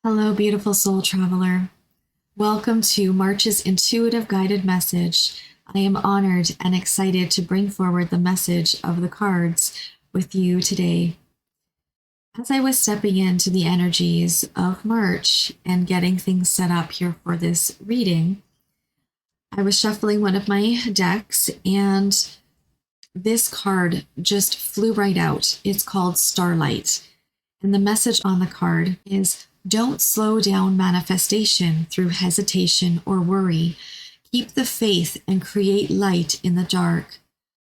Hello, beautiful soul traveler. Welcome to March's intuitive guided message. I am honored and excited to bring forward the message of the cards with you today. As I was stepping into the energies of March and getting things set up here for this reading, I was shuffling one of my decks and this card just flew right out. It's called Starlight. And the message on the card is, don't slow down manifestation through hesitation or worry. Keep the faith and create light in the dark.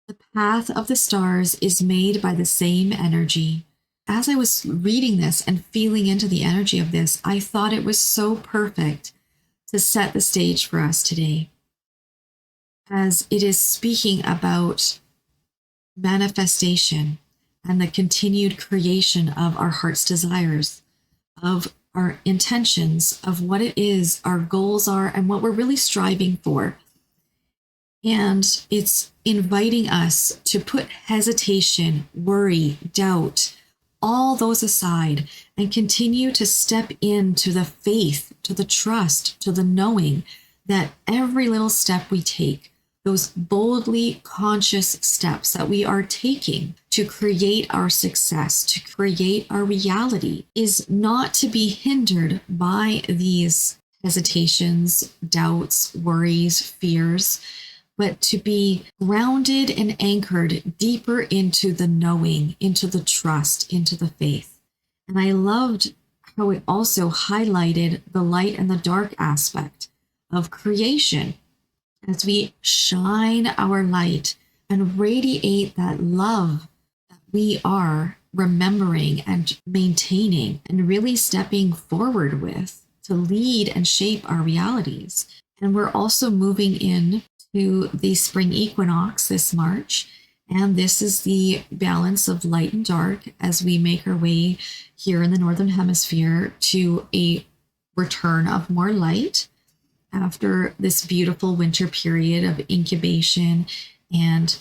The path of the stars is made by the same energy. As I was reading this and feeling into the energy of this, I thought it was so perfect to set the stage for us today, as it is speaking about manifestation and the continued creation of our heart's desires, of our intentions, of what it is our goals are and what we're really striving for. And it's inviting us to put hesitation, worry, doubt, all those aside, and continue to step into the faith, to the trust, to the knowing that every little step we take, those boldly conscious steps that we are taking to create our success, to create our reality, is not to be hindered by these hesitations, doubts, worries, fears, but to be grounded and anchored deeper into the knowing, into the trust, into the faith. And I loved how it also highlighted the light and the dark aspect of creation, as we shine our light and radiate that love that we are remembering and maintaining and really stepping forward with to lead and shape our realities. And we're also moving in to the spring equinox this March. And this is the balance of light and dark as we make our way here in the Northern Hemisphere to a return of more light after this beautiful winter period of incubation and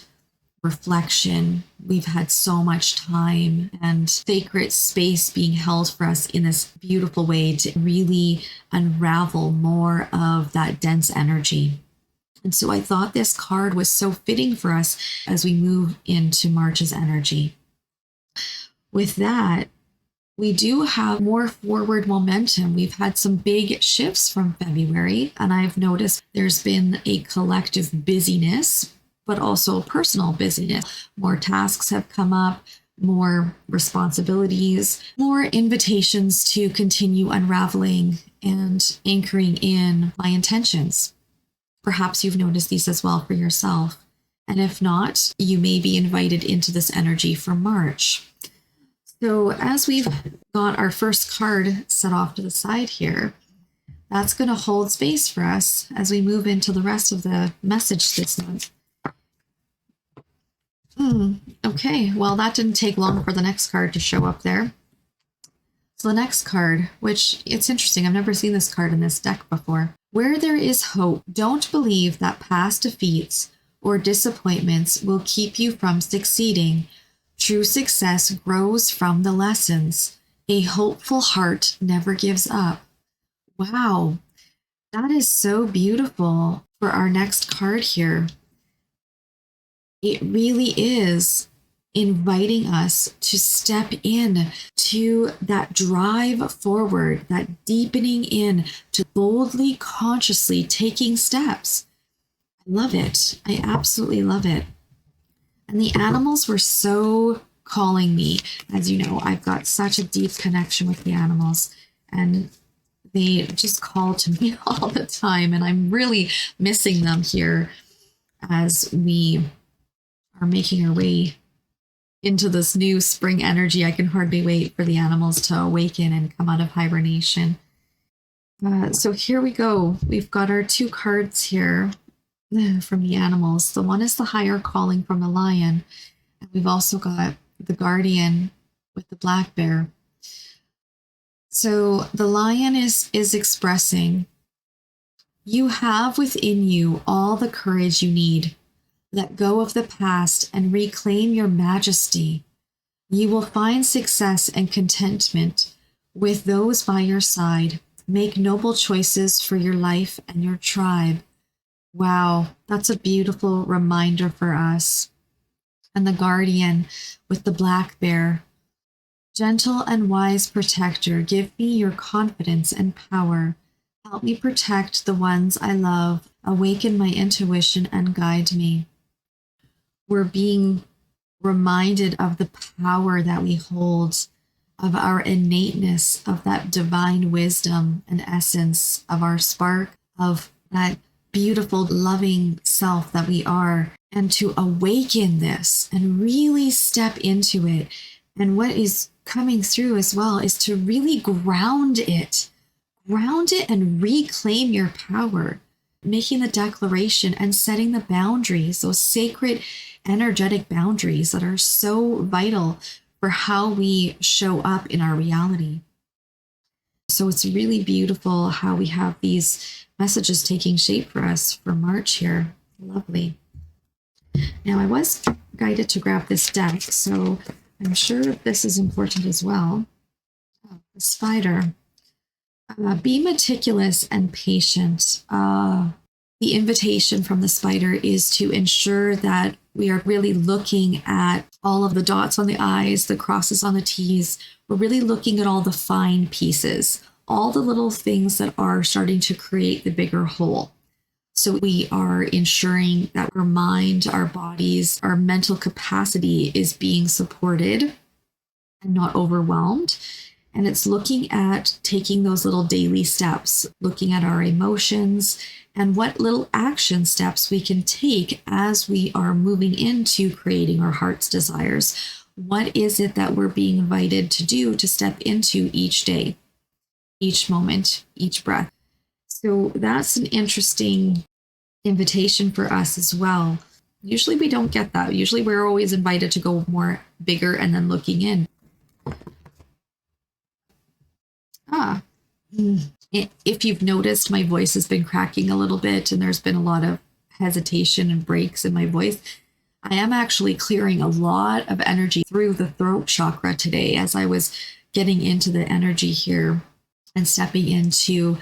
reflection. We've had so much time and sacred space being held for us in this beautiful way to really unravel more of that dense energy. And so I thought this card was so fitting for us as we move into March's energy. With that, we do have more forward momentum. We've had some big shifts from February, and I've noticed there's been a collective busyness, but also personal busyness. More tasks have come up, more responsibilities, more invitations to continue unraveling and anchoring in my intentions. Perhaps you've noticed these as well for yourself. And if not, you may be invited into this energy for March. So as we've got our first card set off to the side here, that's going to hold space for us as we move into the rest of the message this month. Okay, well, that didn't take long for the next card to show up there. So the next card, which it's interesting, I've never seen this card in this deck before. Where there is hope, don't believe that past defeats or disappointments will keep you from succeeding. True success grows from the lessons. A hopeful heart never gives up. Wow, that is so beautiful for our next card here. It really is inviting us to step in to that drive forward, that deepening in, to boldly, consciously taking steps. I love it. I absolutely love it. And the animals were so calling me. As you know, I've got such a deep connection with the animals, and they just call to me all the time. And I'm really missing them here as we are making our way into this new spring energy. I can hardly wait for the animals to awaken and come out of hibernation. So here we go. We've got our two cards here from the animals. The one is the higher calling from the lion, and we've also got the guardian with the black bear. So the lion is expressing, you have within you all the courage you need. Let go of the past and reclaim your majesty. You will find success and contentment with those by your side. Make noble choices for your life and your tribe. Wow, that's a beautiful reminder for us. And the guardian with the black bear. Gentle and wise protector, give me your confidence and power. Help me protect the ones I love. Awaken my intuition and guide me. We're being reminded of the power that we hold, of our innateness, of that divine wisdom and essence, of our spark, of that beautiful, loving self that we are, and to awaken this and really step into it. And what is coming through as well is to really ground it and reclaim your power, making the declaration and setting the boundaries, those sacred energetic boundaries that are so vital for how we show up in our reality. So it's really beautiful how we have these messages taking shape for us for March here. Lovely. Now I was guided to grab this deck, so I'm sure this is important as well. Oh, the spider. Be meticulous and patient. The invitation from the spider is to ensure that we are really looking at all of the dots on the I's, the crosses on the T's. We're really looking at all the fine pieces, all the little things that are starting to create the bigger whole. So we are ensuring that our mind, our bodies, our mental capacity is being supported and not overwhelmed. And it's looking at taking those little daily steps, looking at our emotions and what little action steps we can take as we are moving into creating our heart's desires. What is it that we're being invited to do to step into each day, each moment, each breath? So that's an interesting invitation for us as well. Usually we don't get that. Usually we're always invited to go more bigger and then looking in. If you've noticed, my voice has been cracking a little bit and there's been a lot of hesitation and breaks in my voice. I am actually clearing a lot of energy through the throat chakra today as I was getting into the energy here and stepping into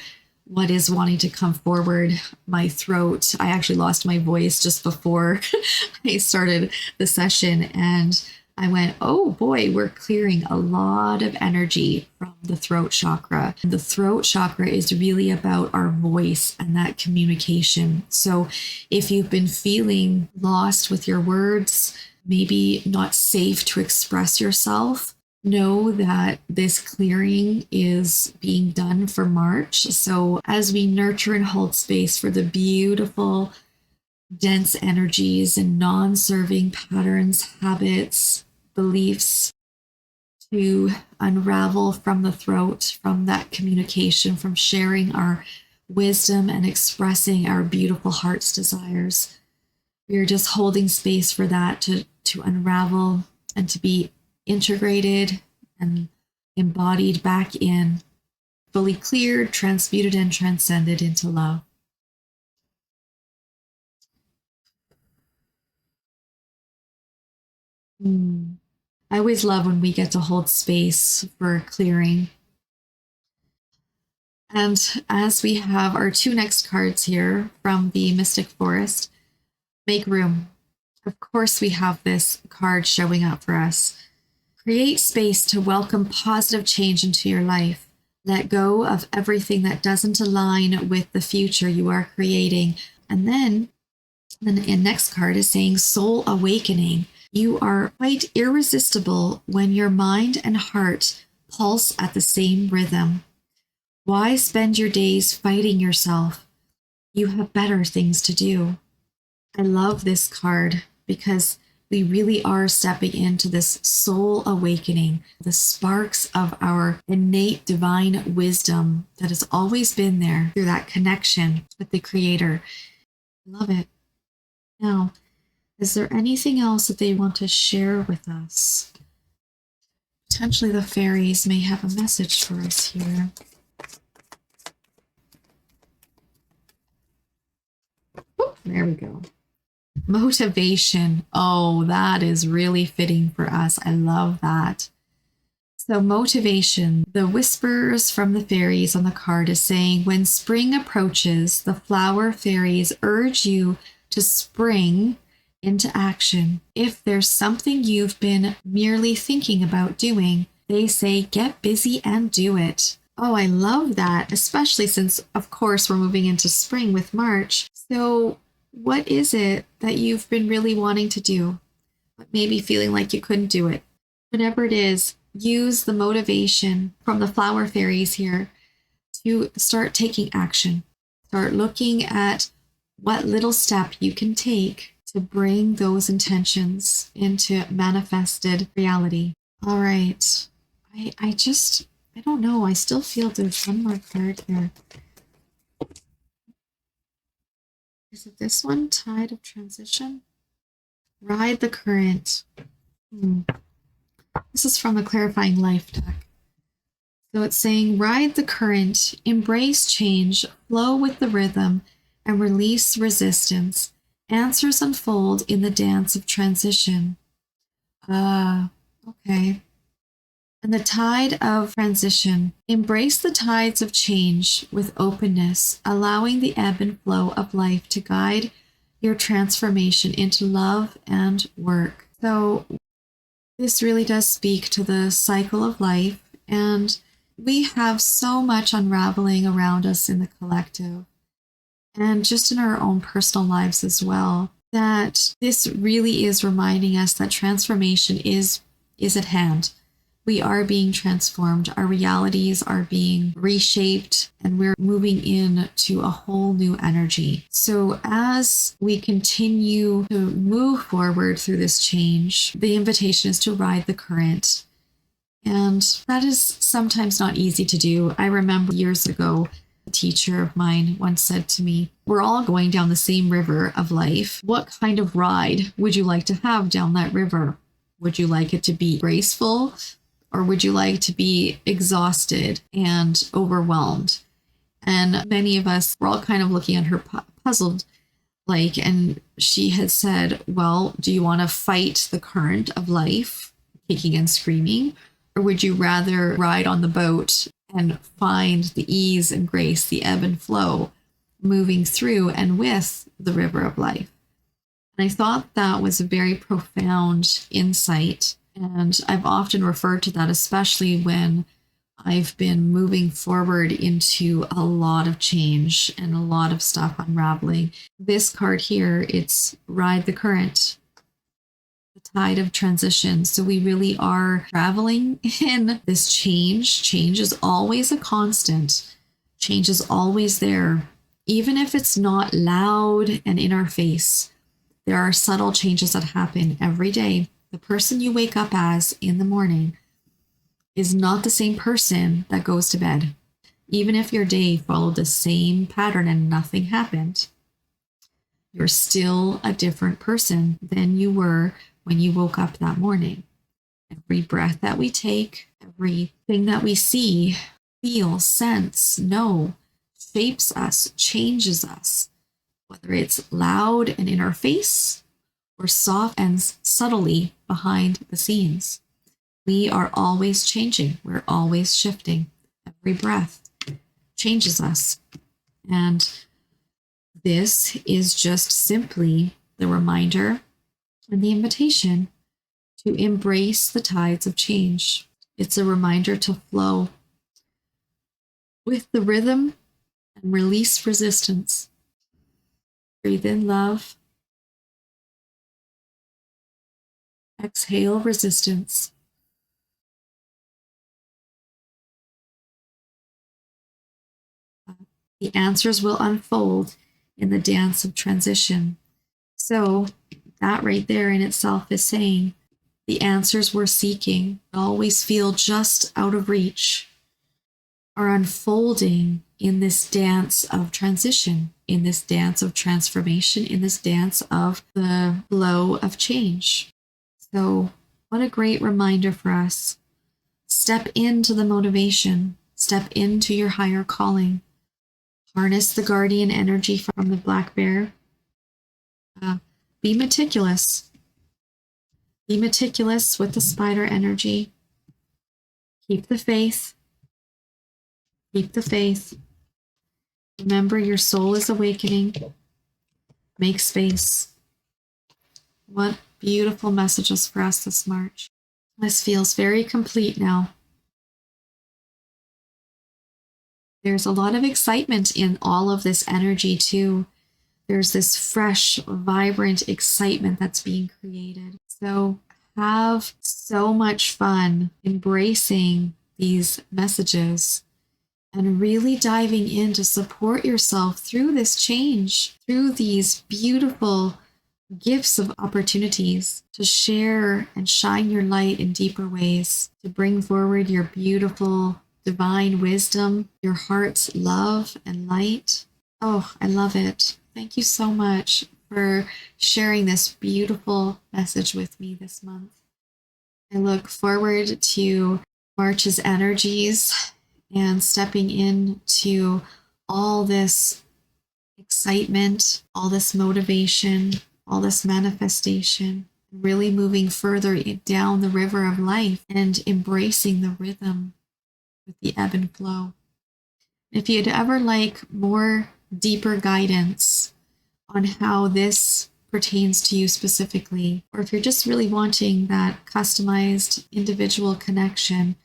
what is wanting to come forward. My throat, I actually lost my voice just before I started the session, and I went, oh boy, we're clearing a lot of energy from the throat chakra. The throat chakra is really about our voice and that communication. So if you've been feeling lost with your words, maybe not safe to express yourself, know that this clearing is being done for March. So as we nurture and hold space for the beautiful, dense energies and non-serving patterns, habits, beliefs to unravel from the throat, from that communication, from sharing our wisdom and expressing our beautiful heart's desires. We are just holding space for that to unravel and to be integrated and embodied back in, fully cleared, transmuted, and transcended into love. I always love when we get to hold space for clearing. And as we have our two next cards here from the Mystic Forest, make room. Of course, we have this card showing up for us. Create space to welcome positive change into your life. Let go of everything that doesn't align with the future you are creating. And then the next card is saying soul awakening. You are quite irresistible when your mind and heart pulse at the same rhythm. Why spend your days fighting yourself? You have better things to do. I love this card because we really are stepping into this soul awakening, the sparks of our innate divine wisdom that has always been there through that connection with the Creator. Love it. Now, is there anything else that they want to share with us? Potentially the fairies may have a message for us here. Oh, there we go. Motivation. Oh, that is really fitting for us. I love that. So, motivation. The whispers from the fairies on the card is saying, when spring approaches, the flower fairies urge you to spring into action. If there's something you've been merely thinking about doing, they say, get busy and do it. Oh, I love that, especially since, of course, we're moving into spring with March. So, what is it that you've been really wanting to do, but maybe feeling like you couldn't do it? Whatever it is, use the motivation from the flower fairies here to start taking action. Start looking at what little step you can take to bring those intentions into manifested reality. All right. I don't know. I still feel there's one more card here. Is it this one? Tide of Transition? Ride the Current. This is from the Clarifying Life deck. So it's saying, ride the current, embrace change, flow with the rhythm, and release resistance. Answers unfold in the dance of transition. Okay. And the tide of transition. Embrace the tides of change with openness, allowing the ebb and flow of life to guide your transformation into love and work. So this really does speak to the cycle of life, and we have so much unraveling around us in the collective and just in our own personal lives as well, that this really is reminding us that transformation is at hand. We are being transformed. Our realities are being reshaped, and we're moving into a whole new energy. So as we continue to move forward through this change, the invitation is to ride the current. And that is sometimes not easy to do. I remember years ago, a teacher of mine once said to me, we're all going down the same river of life. What kind of ride would you like to have down that river? Would you like it to be graceful, or would you like to be exhausted and overwhelmed? And many of us were all kind of looking at her puzzled, and she had said, well, do you want to fight the current of life, kicking and screaming? Or would you rather ride on the boat and find the ease and grace, the ebb and flow, moving through and with the river of life? And I thought that was a very profound insight. And I've often referred to that, especially when I've been moving forward into a lot of change and a lot of stuff unraveling. This card here, it's Ride the Current, the tide of transition. So we really are traveling in this change. Change is always a constant. Change is always there, even if it's not loud and in our face. There are subtle changes that happen every day. The person you wake up as in the morning is not the same person that goes to bed. Even if your day followed the same pattern and nothing happened, you're still a different person than you were when you woke up that morning. Every breath that we take, everything that we see, feel, sense, know, shapes us, changes us, whether it's loud and in our face or soft and subtly behind the scenes. We are always changing. We're always shifting. Every breath changes us. And this is just simply the reminder and the invitation to embrace the tides of change. It's a reminder to flow with the rhythm and release resistance. Breathe in love. Exhale resistance. The answers will unfold in the dance of transition. So that right there in itself is saying the answers we're seeking always feel just out of reach are unfolding in this dance of transition, in this dance of transformation, in this dance of the flow of change. So what a great reminder for us. Step into the motivation, step into your higher calling. Harness the guardian energy from the black bear. Be meticulous. Be meticulous with the spider energy. Keep the faith. Keep the faith. Remember, your soul is awakening. Make space. What beautiful messages for us this March. This feels very complete now. There's a lot of excitement in all of this energy, too. There's this fresh, vibrant excitement that's being created. So have so much fun embracing these messages and really diving in to support yourself through this change, through these beautiful gifts of opportunities to share and shine your light in deeper ways, to bring forward your beautiful divine wisdom, your heart's love and light. Oh, I love it. Thank you so much for sharing this beautiful message with me this month. I look forward to March's energies and stepping into all this excitement, all this motivation, all this manifestation, really moving further down the river of life and embracing the rhythm with the ebb and flow. If you'd ever like more deeper guidance on how this pertains to you specifically, or if you're just really wanting that customized individual connection,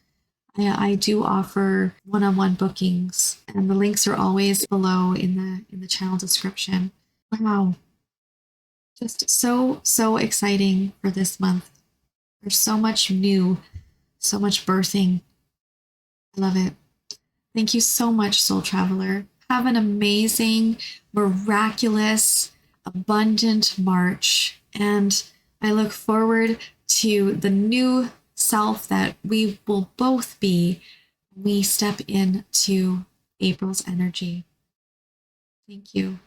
I do offer one-on-one bookings, and the links are always below in the channel description. Wow. Just so exciting for this month. There's so much new, so much birthing. I love it. Thank you so much, Soul Traveler. Have an amazing, miraculous, abundant March. And I look forward to the new self that we will both be when we step into April's energy. Thank you.